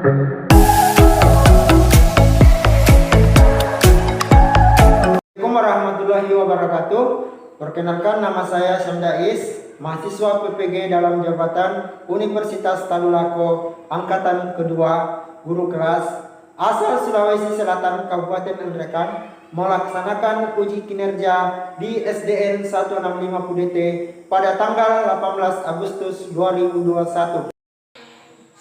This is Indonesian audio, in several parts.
Assalamualaikum warahmatullahi wabarakatuh. Perkenalkan, nama saya Syamdais, mahasiswa PPG dalam jabatan Universitas Tadulako, angkatan kedua, guru kelas, asal Sulawesi Selatan, Kabupaten Ngerekan, melaksanakan uji kinerja di SDN 1650 DT pada tanggal 18 Agustus 2021.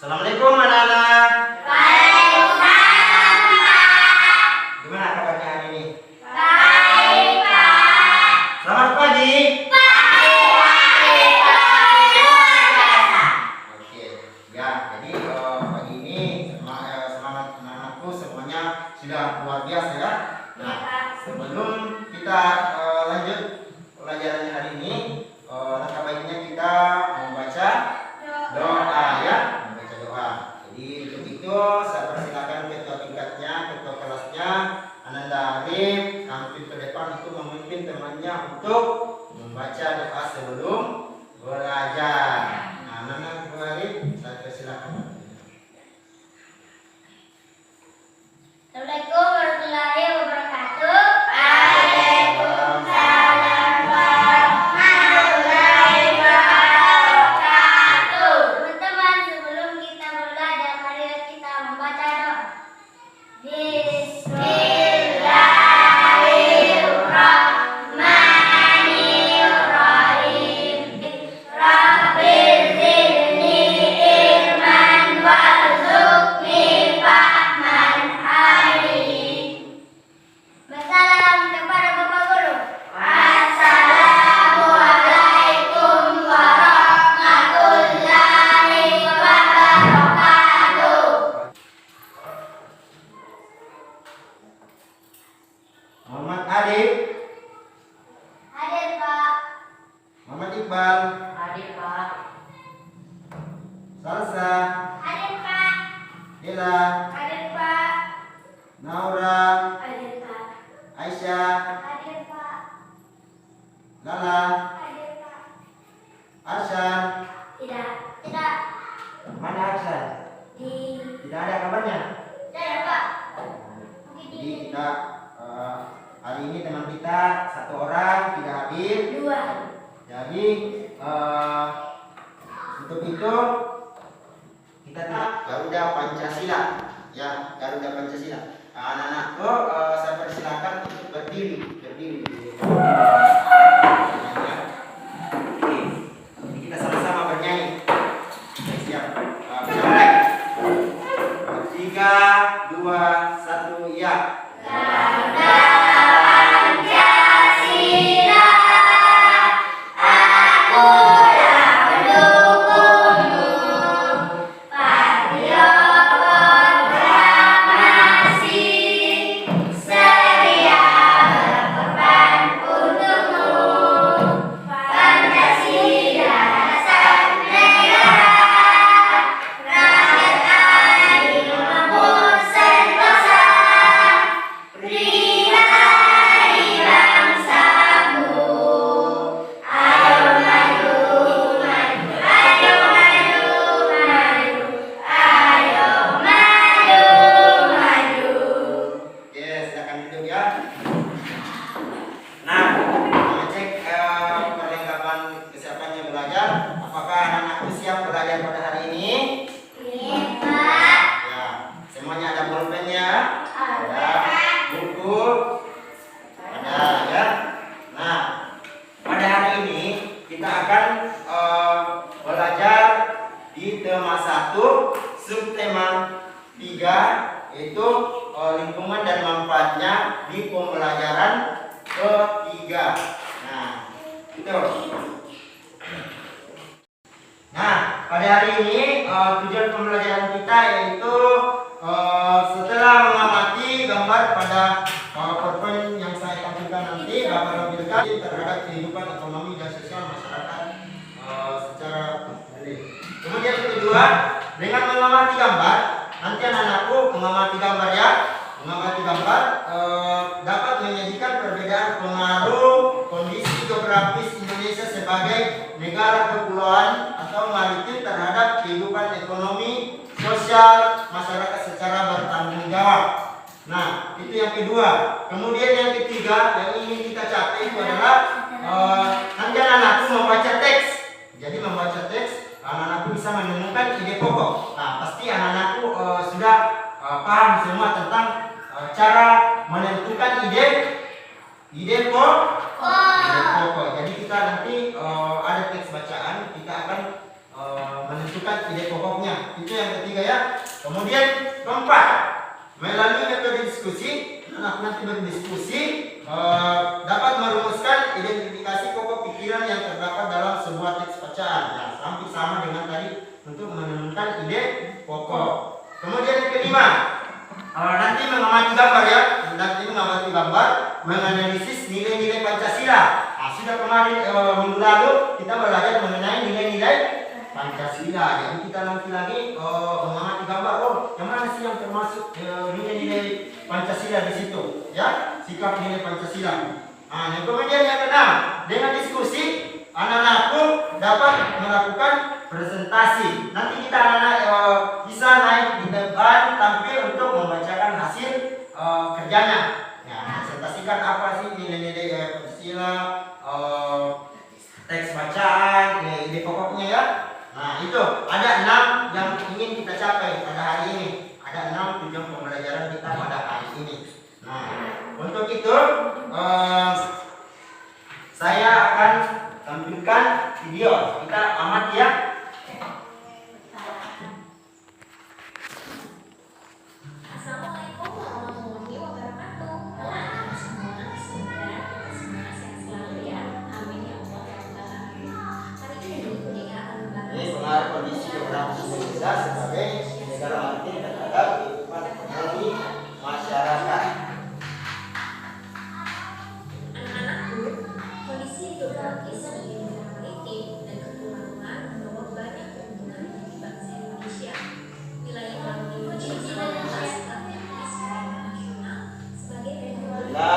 Assalamualaikum anak-anak. Waalaikumsalam, Pak. Gimana kabarnya hari ini? Baik, Pak. Selamat pagi. Pagi, Pak. Luar biasa. Oke, ya, jadi pagi ini semangat anak-anakku semuanya sudah luar biasa ya. Nah, sebelum kita lanjut pelajarannya hari ini, langkah baiknya kita membaca doa ya, membaca doa. Jadi untuk itu saya persilakan ketua tingkatnya, ketua kelasnya, Ananda Arif, tampil ke depan untuk memimpin temannya untuk membaca doa sebelum belajar. Nah, Ananda Arif, saya persilakan. Assalamualaikum warahmatullahi wabarakatuh. Waalaikumsalam warahmatullahi wabarakatuh. Teman-teman, sebelum kita belajar, mari kita membaca doa. Bismillahirrahmanirrahim. Rabbi zidni ilman warzuqni fahman alim. Bersalam kepada Bapak Guru. Assalamualaikum warahmatullahi wabarakatuh. Muhammad Adib, Hadir, Pak. Muhammad Iqbal, Hadir, Pak. Salsa, Hadir, Pak. Ila, Hadir, Pak. Naura, Hadir, Pak. Aisyah, Hadir, Pak. Lala, Hadir, Pak. Arsan. Tidak. Tidak. Mana Arsan? Tidak ada kabarnya. Tidak, Pak. Mungkin Jadi di kita hari ini teman kita satu orang tidak hadir. dua. Jadi untuk itu kita Garuda Pancasila ya, Garuda Pancasila. Anak-anakku, saya persilakan untuk berdiri. Oke, jadi kita sama-sama bernyanyi. Oke, siap. Bisa mulai. 3, 2, 1, ya. Garuda Pancasila, aku yang mendukungmu. Patriot proklamasi, setia berkorban untukmu. Pancasila dasar negara, rakyat adil mampu sentosa. Pribadi bangsamu, ayo maju, maju, ayo maju, maju, ayo maju, maju. Oke, silakan duduk ya. Nah, mengecek perlengkapan kesiapannya belajar. Apakah anak-anakku siap belajar pada hari ini? Iya, Pak. Ya, semuanya ada pulpennya, Ada. buku, ada ya. Nah, pada hari ini kita akan belajar di tema 1, subtema 3, yaitu lingkungan dan manfaatnya di pembelajaran ketiga. Nah, itu. Nah, pada hari ini tujuan pembelajaran kita yaitu setelah mengamati gambar pada PowerPoint yang saya tampilkan nanti, dapat menampilkan terhadap kehidupan ekonomi dan sosial masyarakat secara real. Kemudian yang kedua, dengan mengamati gambar, nanti anak-anakku mengamati gambar ya, mengamati gambar dapat menyajikan perbedaan pengaruh kondisi geografis Indonesia sebagai negara kepulauan atau maritim terhadap kehidupan ekonomi, sosial, masyarakat secara bertanggung jawab. Nah, itu yang kedua. Kemudian yang ketiga yang ingin kita capai itu adalah anak-anakku membaca teks. Jadi membaca teks, anak-anakku bisa menemukan ide pokok. Nah, pasti anak-anakku sudah paham semua tentang cara menentukan ide pokok. Jadi kita nanti ada teks bacaan, kita akan menentukan ide pokoknya. Itu yang ketiga ya. Kemudian keempat, melalui metode diskusi, anak nanti berdiskusi dapat merumuskan identifikasi pokok pikiran yang terdapat dalam sebuah teks bacaan. Ya, hampir sama dengan tadi untuk menemukan ide pokok. Kemudian yang kelima, nanti mengamati gambar ya. Nanti mengamati gambar, menganalisis nilai-nilai Pancasila. Nah, sudah kemarin minggu lalu kita belajar mengenai nilai-nilai Pancasila. Jadi kita nanti lagi mengamati gambar. Oh, yang mana sih yang termasuk nilai-nilai Pancasila di situ? Ya, sikap nilai Pancasila. Nah, yang kemudian yang keenam, dengan diskusi anak-anakku dapat melakukan presentasi. Nanti kita anak-anak bisa naik di depan tampil untuk membacakan hasil kerjanya. Ya, presentasikan apa sih nilai-nilai Pancasila, teks bacaan, ide pokoknya ya. Nah, itu ada 6 yang ingin kita capai pada hari ini. Ada 6 tujuan pembelajaran kita pada hari ini. Nah, untuk itu saya akan tampilkan video. Kita amati ya. Assalamualaikum warahmatullahi wabarakatuh. Semoga kita semangat sehat selalu ya. Amin ya Allah ya Rabbal alamin. Hari ini Kuningan akan membahas Ini pengaruh kondisi geografis Indonesia sebagai negara maritim terhadap kehidupan ekonomi masyarakat. anak-anakku. Kondisi geografis sebagai negara maritim dan kepulauan membawa banyak keuntungan bagi bangsa Indonesia. Wilayah laut Indonesia adalah strategis secara internasional sebagai Bila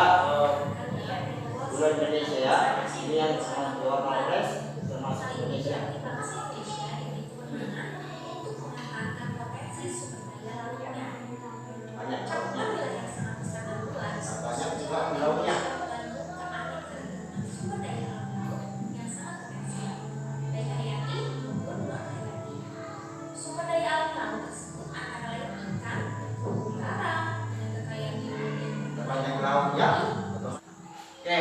Pulau Indonesia ya, ini yang sangat berwarna orange termasuk Indonesia. bangsa Indonesia diberi kewenangan untuk memanfaatkan potensi sumber daya lautnya. Banyak Cakupan contohnya. wilayah sangat besar dan luas. Banyak juga pulaunya. Mengandung keanekaragaman sumber daya alam laut yang sangat potensial, baik hayati maupun non hayati. Sumber daya alam laut tersebut antara lain ikan, terumbu karang, dan kekayaan biologi. Banyak laut ya. Oke,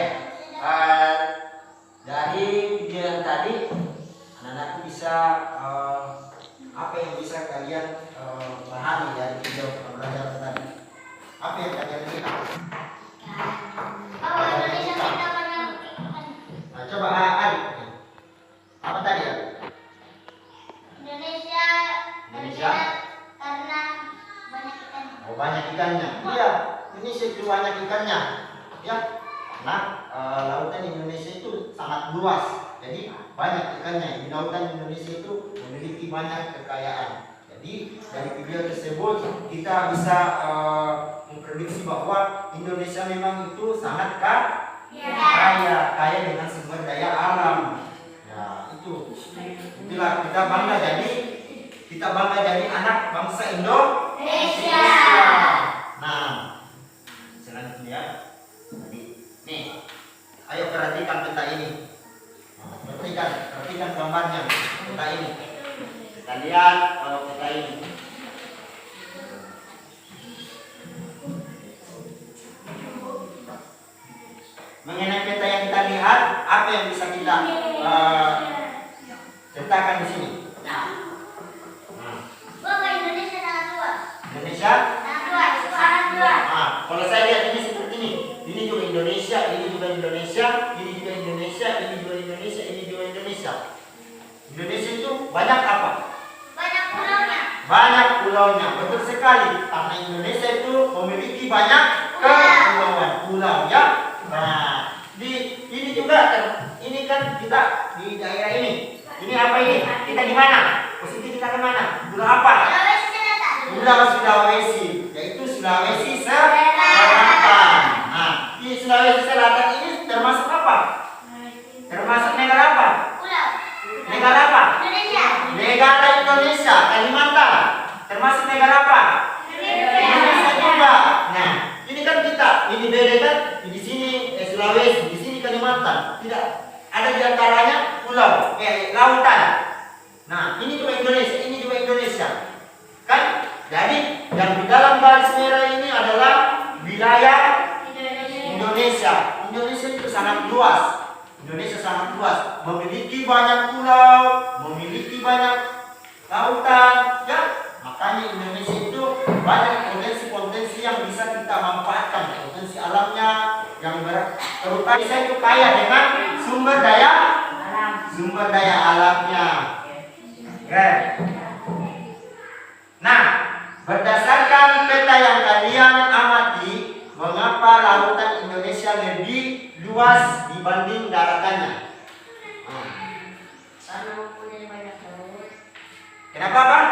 dari video yang tadi anak-anakku bisa apa yang bisa kalian pahami dari video pembelajaran tadi? Apa yang kalian lihat? Oh, Indonesia kita banyak ikan. Nah, coba Adik. Apa tadi ya? Indonesia Indonesia? karena banyak ikan. Oh, banyak ikannya. Iya, Indonesia itu banyak ikannya. Ya, karena lautan Indonesia itu sangat luas. Jadi banyak ikannya. Di lautan Indonesia itu memiliki banyak kekayaan. Jadi dari video tersebut kita bisa memprediksi bahwa Indonesia memang itu sangat kaya dengan sumber daya alam. Ya, itulah kita bangga jadi anak bangsa Indonesia. Nah, selanjutnya nih, ayo perhatikan peta ini. Nah, perhatikan gambarnya peta ini. Kita lihat peta ini. Mengenai peta yang kita lihat, apa yang bisa kita ceritakan di sini? Bapak, Indonesia sangat luas. Indonesia. Sangat luas. Nah, kalau saya lihat ini seperti ini. Ini juga Indonesia, ini juga Indonesia, ini juga Indonesia, ini juga Indonesia, ini juga Indonesia. Indonesia itu banyak apa? Banyak pulaunya. Banyak pulaunya, betul sekali. Karena Indonesia itu memiliki banyak kepulauan, pulau ya. Nah, ini juga ini kan kita di daerah ini. Ini apa ini? Kita di mana? Posisi kita di mana? Pulau apa? Sulawesi Selatan. Pulau Sulawesi, yaitu Sulawesi Selatan. Nah, di Sulawesi Selatan ini termasuk apa? Termasuk negara apa? Pulau. Negara apa? Indonesia. Negara Indonesia, Kalimantan. termasuk negara apa? Indonesia juga. Nah, ini kan kita, ini beda kan? Di sini Sulawesi, di sini Kalimantan. Tidak ada di antaranya pulau, lautan. Nah, ini juga Indonesia, ini juga Indonesia. Kan? Jadi yang di dalam garis merah ini adalah wilayah Indonesia. Indonesia itu sangat luas. Indonesia sangat luas, memiliki banyak pulau, memiliki banyak lautan, ya. Makanya Indonesia itu banyak potensi-potensi yang bisa kita manfaatkan, potensi alamnya yang terutama Indonesia itu kaya dengan sumber daya alamnya. Oke. Nah, berdasarkan peta yang kalian amati, mengapa lautan Indonesia lebih luas dibanding daratannya? Kenapa, Pak?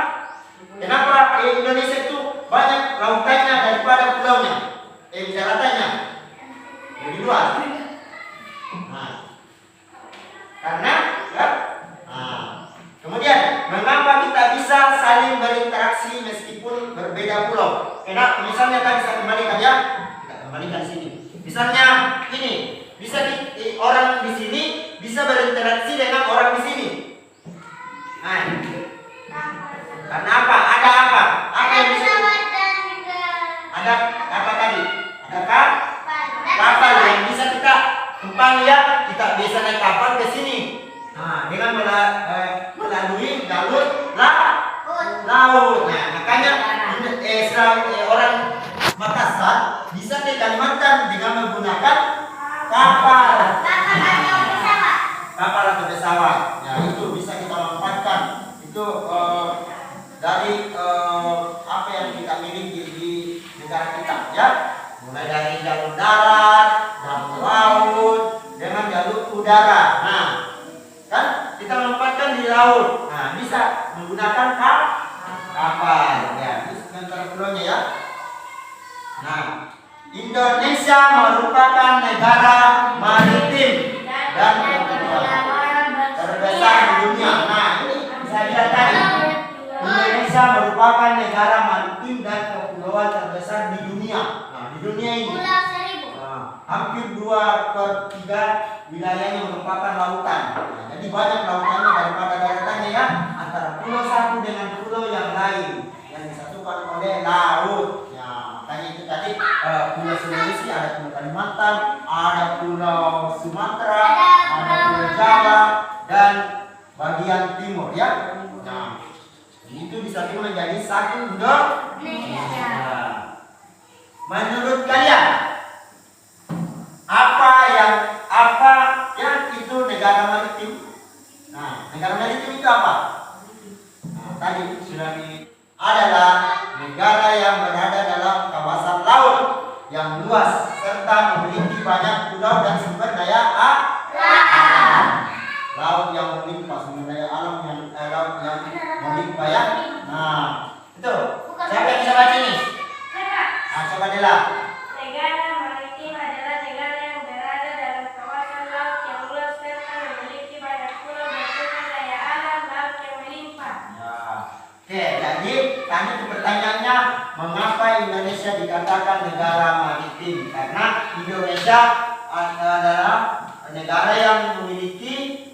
Kenapa Indonesia itu banyak lautannya daripada pulaunya? Daratannya lebih luas. Nah, karena ya. Nah, kemudian mengapa kita bisa saling berinteraksi meskipun berbeda pulau? Misalnya tadi saya kembalikan ya, kita kembalikan sini. Misalnya ini, bisa orang di sini bisa berinteraksi dengan orang di sini. Nah, karena apa? Ada apa? Apa yang bisa? Ada apa tadi? Ada kapal yang bisa kita tumpangi ya. Kita bisa naik kapal ke sini. Nah, dengan melalui jalur laut. Nah, makanya orang Makassar bisa ke Kalimantan dengan menggunakan kapal atau pesawat. Ya, itu bisa kita manfaatkan. Itu dari apa yang kita miliki di negara kita, ya. Mulai dari jalur darat, jalur laut, dengan jalur udara. Nah, kan kita manfaatkan di laut. Nah, bisa menggunakan kapal. Ya, ini sebentar pulaunya ya. Nah, Indonesia merupakan negara maritim dan terbesar di dunia. Nah, ini saya lihat tadi. Indonesia merupakan negara maritim dan kepulauan terbesar di dunia. Nah, di dunia ini hampir 2/3 wilayahnya merupakan lautan. Nah, jadi banyak lautannya daripada daratannya ya. Antara pulau satu dengan pulau yang lain yang disatukan oleh laut. Makanya itu tadi pulau Sulawesi, ada pulau Kalimantan, ada pulau Sumatera, ada pulau Jawa dan bagian timur ya. Nah, itu disatu menjadi satu Indonesia. Menurut kalian apa yang itu negara maritim? Nah, negara maritim itu apa? Nah, tadi sudah adalah negara yang berada dalam kawasan laut yang luas serta memiliki banyak pulau dan sumber daya alam. Laut yang melimpah, sumber daya alam yang laut yang melimpah ya. Nah, itu. Siapa yang bisa baca ini? Nah, coba Dela. Negara maritim adalah negara yang berada dalam kawasan laut yang luas serta memiliki banyak pulau dan sumber daya alam laut yang melimpah. Ya. Oke, jadi tadi pertanyaannya, mengapa Indonesia dikatakan negara maritim? Karena Indonesia adalah negara yang memiliki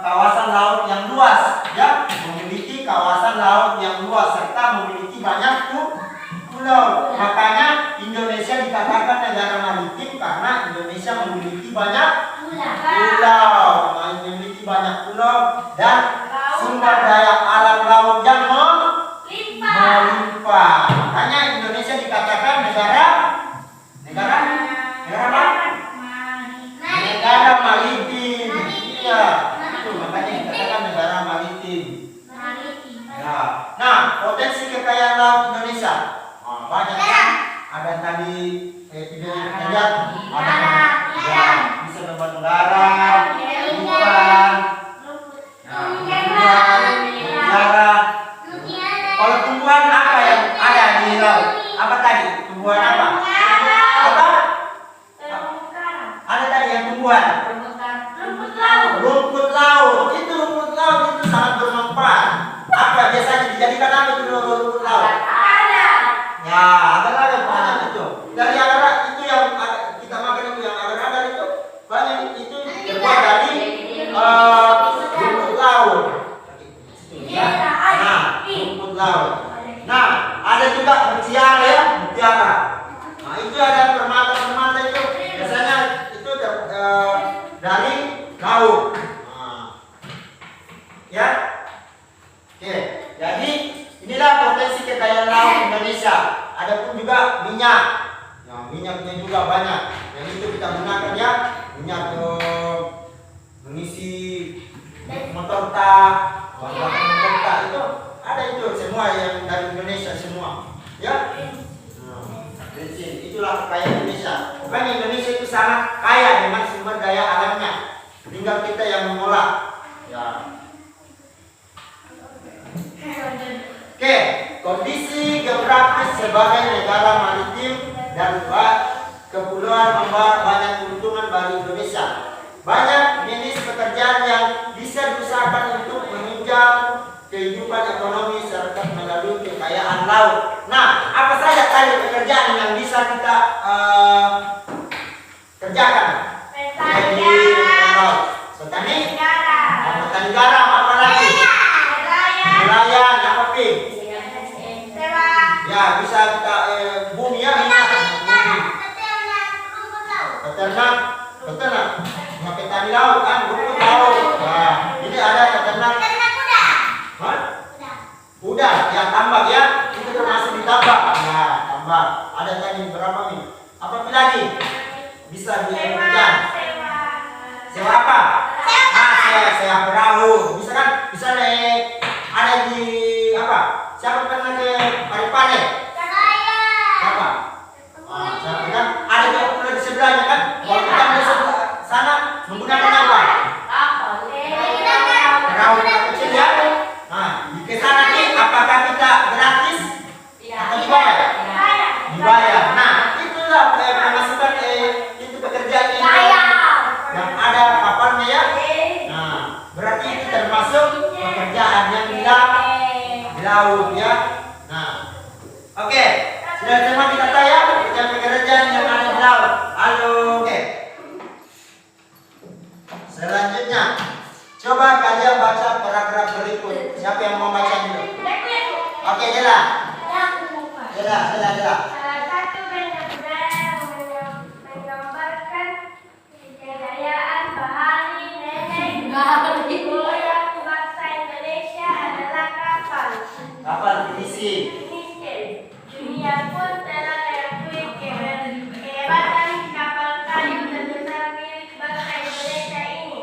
kawasan laut yang luas, ya, memiliki kawasan laut yang luas serta memiliki banyak pulau. Makanya Indonesia dikatakan negara maritim karena Indonesia memiliki banyak pulau, memiliki banyak pulau dan sumber daya alam laut yang melimpah. Makanya Indonesia dikatakan negara apa? Negara maritim. Iya, itu makanya dikatakan negara maritim. Ya. Nah, potensi kekayaan laut Indonesia banyak ya. Ada tadi lihat ada ya, bisa membuat udara, ikan, udara. Kalau tumbuhan apa yang ada di laut? Apa tadi? Tumbuhan apa? Apa? Ada tadi yang tumbuhan. Rumput laut. Itu rumput laut itu sangat bermanfaat. Apa biasanya dijadikan apa itu rumput laut? agar-agar banyak itu. Dari agar itu yang kita makan itu yang agar-agar itu banyak itu terbuat dari rumput laut. Nah, rumput laut. Nah, ada juga mutiara ya, mutiara. Nah, itu ada permata-permata itu biasanya itu dari laut. Nah, ya, oke. Jadi inilah potensi kekayaan laut Indonesia. Adapun juga minyak. Nah, minyaknya juga banyak. Yang itu kita gunakan ya, minyak mengisi motor tak, motor tak itu ada itu semua yang dari Indonesia semua. Ya. Bensin, itulah kekayaan Indonesia. Bukan Indonesia itu sangat kaya dengan sumber daya alamnya. Tinggal kita yang mengolah. Ya. Oke, kondisi geografis sebagai negara maritim dan kepulauan membawa banyak keuntungan bagi Indonesia. Banyak jenis pekerjaan yang bisa diusahakan untuk menunjang kehidupan ekonomi serta melalui kekayaan laut. Nah, apa saja tadi pekerjaan yang bisa kita kerjakan? Petani garam, petani garam, apa lagi? Nelayan, apa pi? Ya, bisa kita bumi ya, minyak, peternak, petani laut kan, rumput laut. Nah, ini ada peternak. Udah, ya tambak ya, itu termasuk di tambak. Nah, tambak. Ada tadi berapa nih? Apa lagi? Bisa dikerjakan. Sewa apa? Sewa perahu. Bisa kan? Bisa naik. Ada di apa? Siapa pernah ke Parepare? Siapa? Siapa kan? Ada juga pulau di sebelahnya kan? Kalau kita mau sebelah sana menggunakan apa? Perahu kecil ya. Nah, di sana nih apakah kita gratis atau dibayar? Dibayar. Nah, itulah pemasukan itu pekerjaan yang ada kapalnya ya. Nah, berarti itu termasuk pekerjaan yang di laut ya. Nah, oke. Sudah semua kita tahu ya pekerjaan yang ada di laut. Halo, oke. Selanjutnya, coba kalian baca paragraf berikut. Siapa yang mau baca dulu? Oke, jelas. Jelas. Salah satu benda budaya yang menggambarkan kejayaan bahari nenek moyang bangsa Indonesia adalah kapal. Kapal pinisi. Dunia pun telah mengakui kehebatan kapal kayu terbesar milik bangsa Indonesia ini.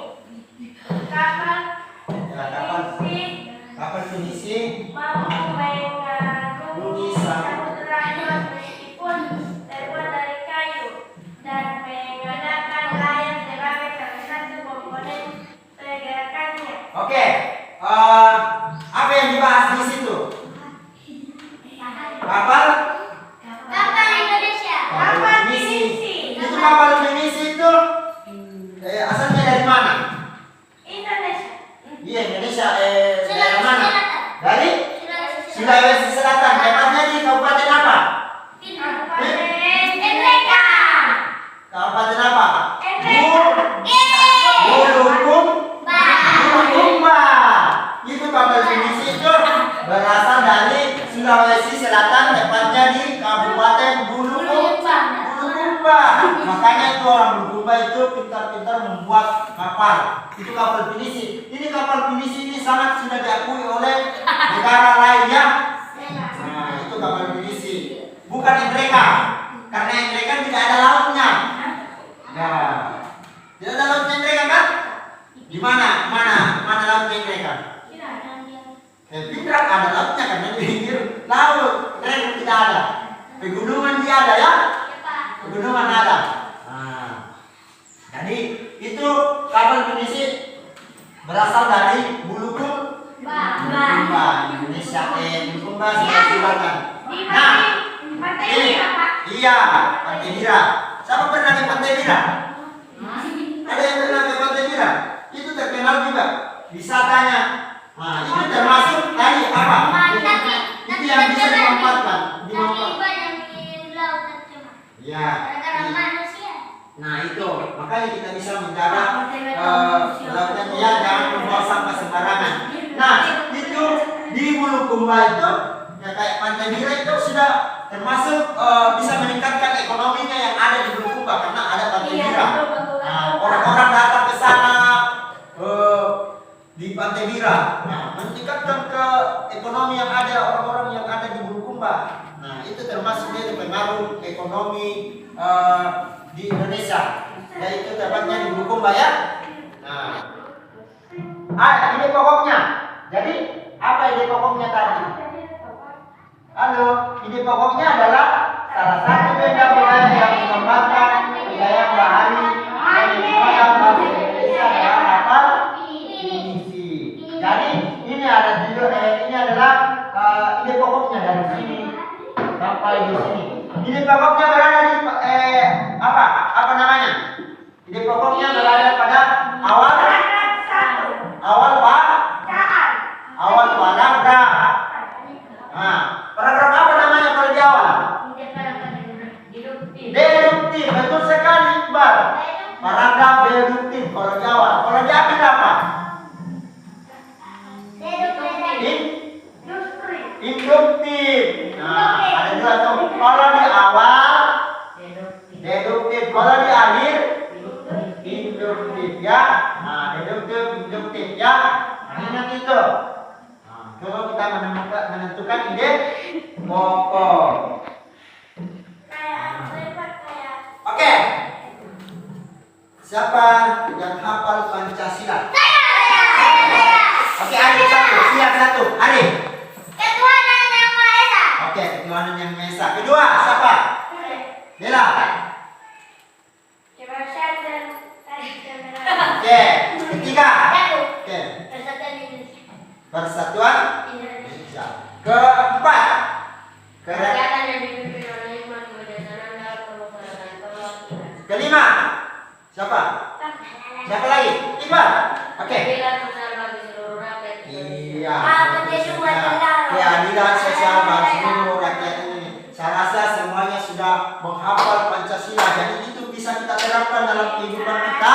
Kapal pinisi mampu mengarungi samudera luas meskipun terbuat dari kayu dan menggunakan layar sebagai salah satu komponen pergerakannya. Oke. Apa yang dibahas di situ? Kapal Indonesia. Kapal pinisi. Itu kapal pinisi itu asalnya dari mana? Indonesia. Iya, Indonesia. Dari mana? Dari Sulawesi Selatan. Tepatnya di kabupaten apa? Kabupaten apa? Bulukumba. Itu kapal pinisi itu berasal dari Sulawesi Selatan, tepatnya di Kabupaten Bulukumba. Makanya itu orang Bulukumba itu pintar-pintar membuat kapal. Itu kapal pinisi. Ini kapal pinisi ini sangat sudah diakui oleh negara lain ya. Nah, itu kapal pinisi. Bukan Endreka. Karena Endreka tidak ada lautnya. Nah, tidak ada lautnya Endreka kan? Di mana lautnya Endreka? Pindrang ada lautnya kan? Di pinggir laut. Endreka tidak ada. Pegunungan dia ada ya? Pegunungan ada. Nah, jadi itu kapal pinisi berasal dari Bulukumba, Indonesia. Bulukumba Sulawesi Selatan. Nah, iya, Pantai Bira. Siapa pernah ke Pantai Bira? Ada yang pernah ke Pantai Bira? Itu terkenal juga wisatanya. Nah, itu termasuk tadi apa? Itu yang bisa dimanfaatkan. Ya. Gara-gara manusia. Nah itu makanya kita bisa menjaga lautannya ya, jangan membuang sampah sembarangan. Nah itu di Bulukumba itu ya kayak Pantai Bira itu sudah termasuk bisa meningkatkan ekonominya yang ada di Bulukumba karena ada Pantai Bira. Nah, orang-orang datang ke sana di Pantai Bira, nah, meningkatkan ke ekonomi yang ada orang-orang yang ada di Bulukumba. Nah itu termasuk dia pengaruh ekonomi di Indonesia, yaitu tepatnya di Bulukumba ya. Nah, ini pokoknya. Jadi apa ide pokoknya tadi? Halo, ide pokoknya adalah salah satu benda budaya yang mengembangkan budaya bahari dan budaya bangsa Indonesia dalam hafal misi. Jadi ini adalah ide pokoknya dari sini sampai di sini. Ide pokoknya berada di apa namanya? Ide pokoknya berada pada awal paragraf. Nah, paragraf apa namanya kalau di awal? Deduktif, betul sekali Iqbal. Paragraf deduktif kalau di awal. Kalau di akhir apa? Induktif. Nah, ada dua tuh. Kalau di awal deduktif, kalau di akhir induktif ya. Nah, deduktif, induktif ya. Nah, ingat itu. Nah, kalau kita menentukan ide pokok. Oke. Siapa yang hafal Pancasila? Oke, Arif satu. Siap satu. Arif. Ketuhanan Yang Maha Esa. Oke, ketuhanan yang Maha Esa. Kedua, siapa? Bella. Kebangsaan dan Oke, ketiga. Satu. Oke, Persatuan Indonesia. Persatuan Indonesia. Indonesia. Keempat. Kegiatan yang dipimpin oleh Hikmat kebijaksanaan dalam pemerintahan perwakilan. Kelima. Siapa? Siapa lagi? Iqbal. Oke. Keadilan sosial bagi seluruh rakyat Indonesia. Iya. Keadilan sosial bagi seluruh rakyat ini. Saya rasa semuanya sudah menghafal Pancasila. Jadi itu bisa kita terapkan dalam kehidupan kita,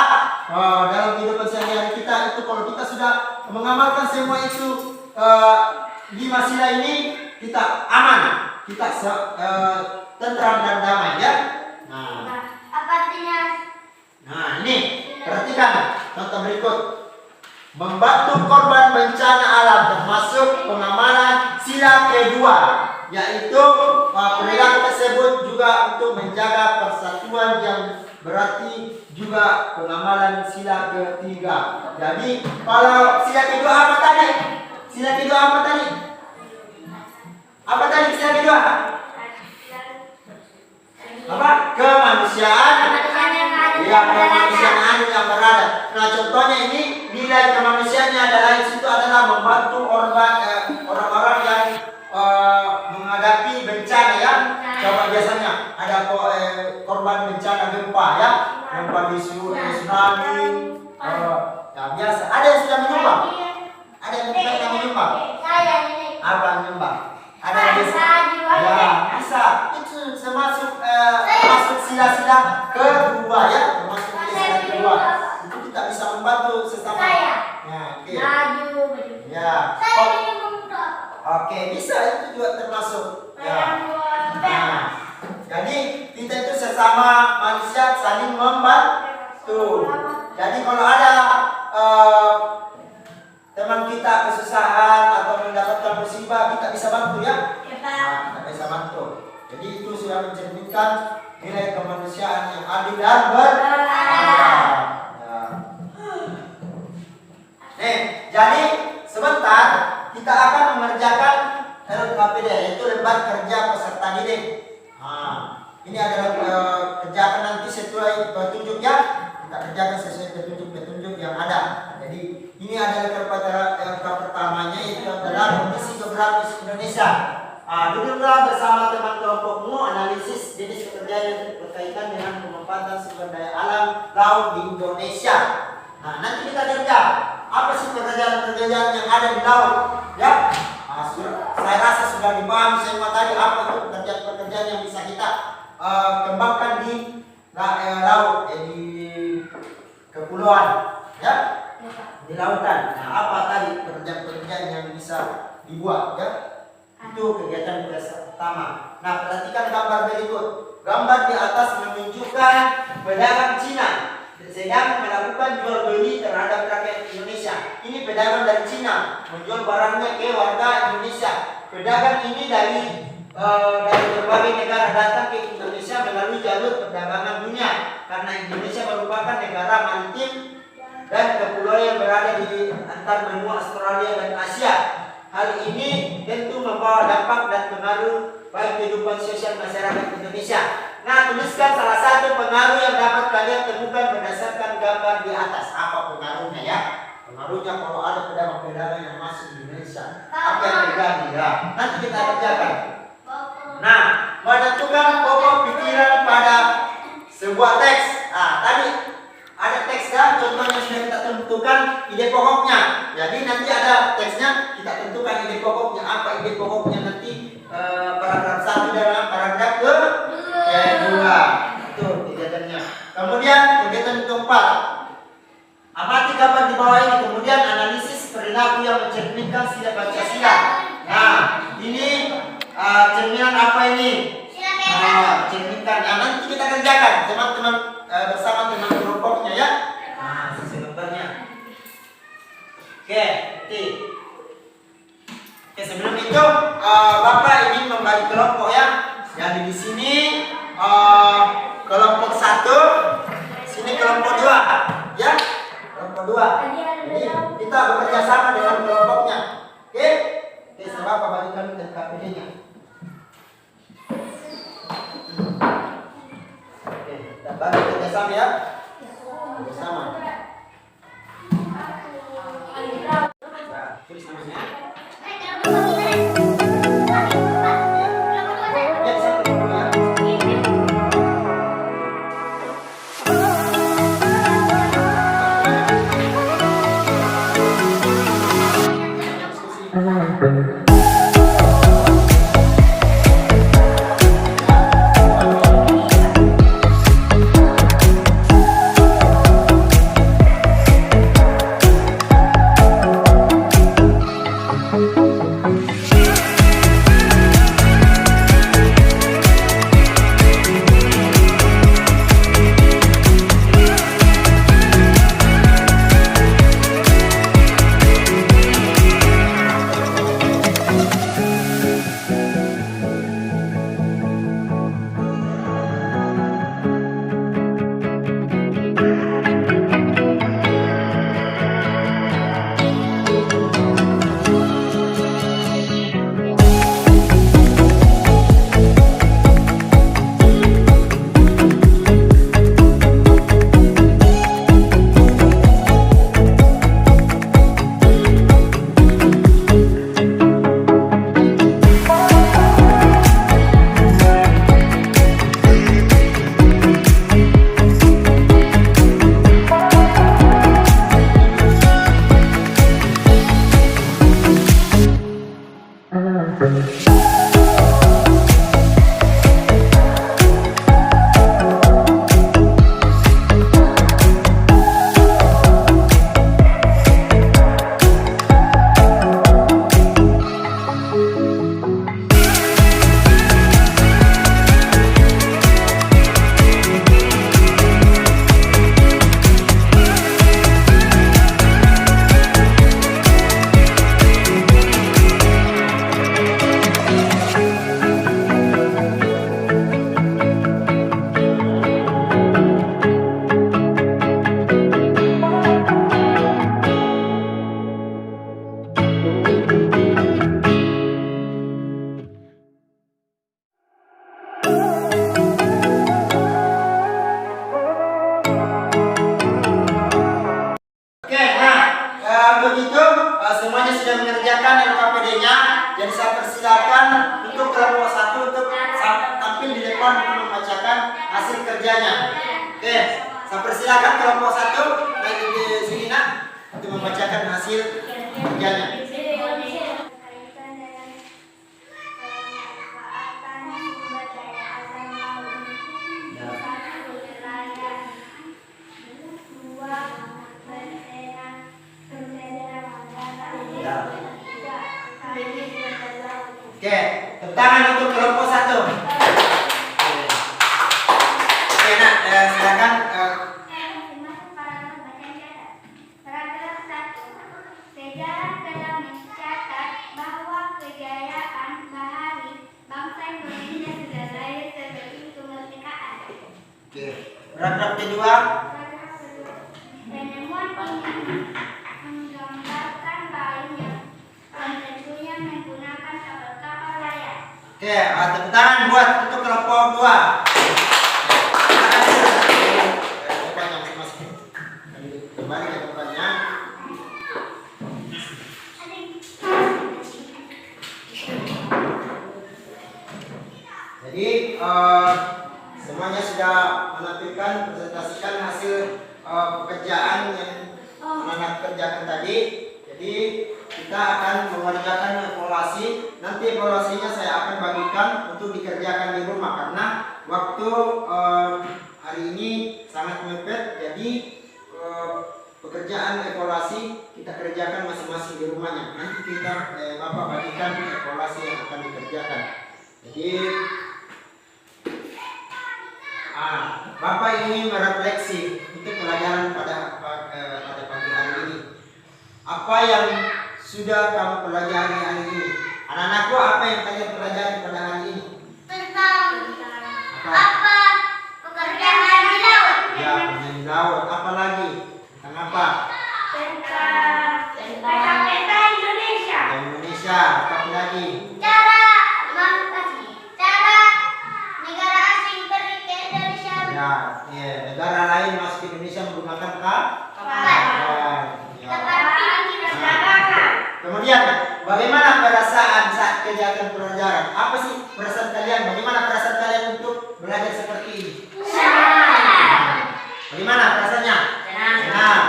dalam kehidupan sehari-hari kita. Itu kalau kita sudah mengamalkan semua itu 5 sila ini, kita aman, kita tentram dan damai ya. Apa artinya? Nah ini perhatikan contoh berikut. Membantu korban bencana alam termasuk pengamalan sila kedua, yaitu perilaku tersebut juga untuk menjaga persatuan yang berarti juga pengamalan sila ketiga. Jadi kalau sila kedua apa tadi? Sila kedua apa tadi? Apa tadi sila kedua? Apa? Kemanusiaan. Ya, kemanusiaan yang berada. Nah, contohnya ini nilai kemanusiaannya adalah di situ adalah membantu orang-orang yang menghadapi bencana ya. Coba biasanya ada korban bencana gempa ya, gempa di tsunami. Ya biasa. Ada yang sudah menyumbang? Ada yang pernah menyumbang? Saya ini. Apa menyumbang? Ada yang bisa? Ya bisa. Itu termasuk sila-sila kedua ya, termasuk sila kedua. Itu kita bisa membantu sesama. Saya. Ya, oke. Maju. Ya. Saya ini mundur. Oke, bisa itu juga termasuk. Ya. Nah, jadi kita itu sesama manusia saling membantu. Jadi kalau ada teman kita kesusahan atau mendapatkan musibah, kita bisa bantu ya. Nah, kita bisa bantu. Jadi itu sudah mencerminkan nilai kemanusiaan yang adil dan beradab. Jadi sebentar kita akan mengerjakan LKPD, yaitu lembar kerja peserta didik. Nah, ini adalah kerjakan nanti sesuai petunjuknya. Kita kerjakan sesuai petunjuk yang ada. Jadi ini adalah LK pertamanya, yaitu adalah Komisi Geografis Indonesia. Duduklah bersama teman kelompokmu, analisis jenis pekerjaan yang berkaitan dengan pemanfaatan sumber daya alam laut di Indonesia. Nah, nanti kita kerja apa sih pekerjaan-pekerjaan yang ada di laut, ya? Saya rasa sudah dipahami semua tadi apa itu pekerjaan-pekerjaan yang bisa kita kembangkan di laut, di kepulauan, ya, di lautan. Nah, apa tadi pekerjaan-pekerjaan yang bisa dibuat, ya? Itu kegiatan pertama. Nah, perhatikan gambar berikut. Gambar di atas menunjukkan pedagang Cina sedang melakukan jual beli terhadap rakyat Indonesia. Ini pedagang dari Cina menjual barangnya ke warga Indonesia. Pedagang ini dari berbagai negara datang ke Indonesia melalui jalur perdagangan dunia, karena Indonesia merupakan negara maritim dan kepulauan yang berada di antar benua Australia dan Asia. Hal ini tentu membawa dampak dan pengaruh bagi kehidupan sosial masyarakat Indonesia. Nah, tuliskan salah satu pengaruh yang dapat kalian temukan berdasarkan gambar di atas. Apa pengaruhnya, ya? Pengaruhnya kalau ada pedagang-pedagang yang masuk di Indonesia, apa yang terjadi, ya? Nanti kita kerjakan. Nah, menentukan pokok pikiran pada sebuah teks. Nah, tadi ada teksnya, contohnya sudah kita tentukan ide pokoknya. Jadi nanti ada teksnya, kita tentukan ide pokoknya. Apa ide pokoknya nanti paragraf 1 dan paragraf kedua. Itu kegiatannya. Kemudian kegiatan keempat, amati gambar di bawah ini. Kemudian analisis perilaku yang mencerminkan sila Pancasila. Nah, ini cerminan apa ini? Cerminkan. Nah, nanti kita kerjakan teman-teman bersama teman kelompoknya, ya. Nah, sesuai gambarnya. Oke, nanti. Oke, sebelum itu Bapak ingin membagi kelompok, ya. Jadi di sini kelompok 1, sini kelompok 2, ya. Kelompok 2. Jadi kita bekerja sama dengan kelompoknya. Oke? Oke, saya Bapak bagikan ke KPD-nya. Oke, kita bagi kerjasama, ya. Kerjasama. Nah, tulis namanya. semuanya sudah mengerjakan LKPD-nya, jadi saya persilakan untuk kelompok 1 untuk tampil di depan untuk membacakan hasil kerjanya. Oke, saya persilakan kelompok 1 naik di sini nak untuk membacakan hasil kerjanya. Oke. Paragraf kedua. Penemuan ini menggambarkan lainnya dan tentunya menggunakan kapal-kapal layar. Oke, tepuk tangan buat untuk kelompok 2. Kembali ke tempatnya. Jadi semuanya sudah menampilkan presentasikan hasil pekerjaan yang anak-anak kerjakan tadi. Jadi kita akan mengerjakan evaluasi. Nanti evaluasinya saya akan bagikan untuk dikerjakan di rumah karena waktu hari ini sangat mepet. Jadi pekerjaan evaluasi kita kerjakan masing-masing di rumahnya. Nanti kita Bapak bagikan evaluasi yang akan dikerjakan. Jadi Bapak ingin merefleksi untuk pelajaran pada pagi hari ini. Apa yang sudah kamu pelajari hari ini? Anak-anakku, apa yang kalian pelajari pada hari ini? Tentang apa pekerjaan di laut. Ya, pekerjaan di laut. Apa lagi? Tentang apa? Tentang peta Indonesia. Indonesia. Apa lagi? Cara negara asing pergi ke Indonesia. Ya, negara lain masuk ke Indonesia menggunakan kapal. Ya. Kemudian, bagaimana perasaan saat kegiatan pelajaran? Apa sih perasaan kalian? Bagaimana perasaan kalian untuk belajar seperti ini? Bagaimana perasaannya? Senang.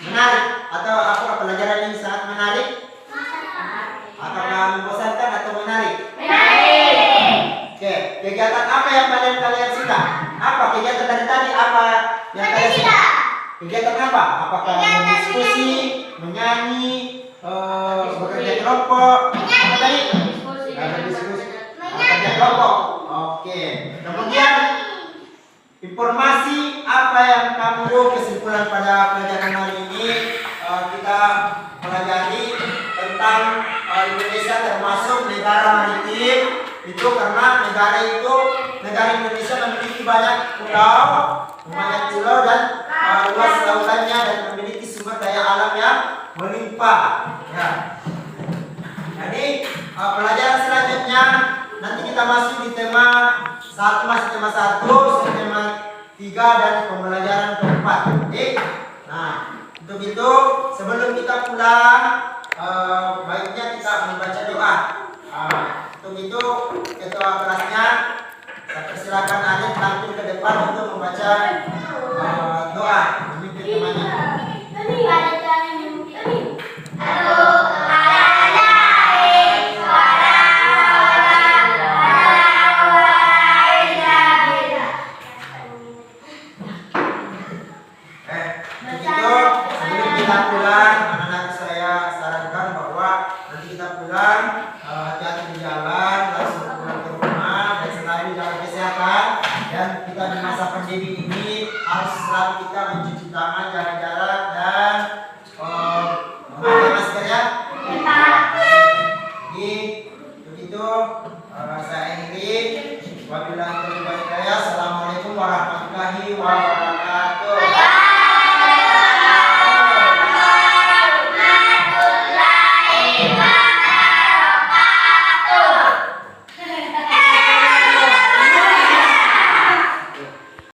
Menarik? Atau apakah pelajaran ini sangat menarik? Apakah membosankan atau menarik? Oke, kegiatan apa yang kalian suka? Apa kegiatan dari tadi? Apa yang kalian suka? Kegiatan apa? Apakah berdiskusi, menyanyi, bekerja kelompok? Apa tadi? Berdiskusi, bekerja kelompok. Oke. Kemudian informasi apa yang kamu kesimpulan pada pelajaran hari ini? Kita pelajari tentang Indonesia termasuk negara maritim. Itu karena negara Indonesia memiliki banyak pulau dan luas lautannya dan memiliki sumber daya alam yang melimpah. Ya. Jadi pelajaran selanjutnya nanti kita masuk di tema 1, masih tema 1, tema 3 dan pembelajaran keempat. Oke. Nah, untuk itu sebelum kita pulang baiknya kita membaca doa. Untuk itu ketua kelasnya saya persilakan Arif tampil ke depan untuk membaca doa memimpin temannya. Sebelum kita pulang, anak-anak saya sarankan bahwa nanti kita pulang hati-hati di jalan, langsung pulang ke rumah dan selalu jaga kesehatan. Dan kita di masa pandemi ini harus selalu kita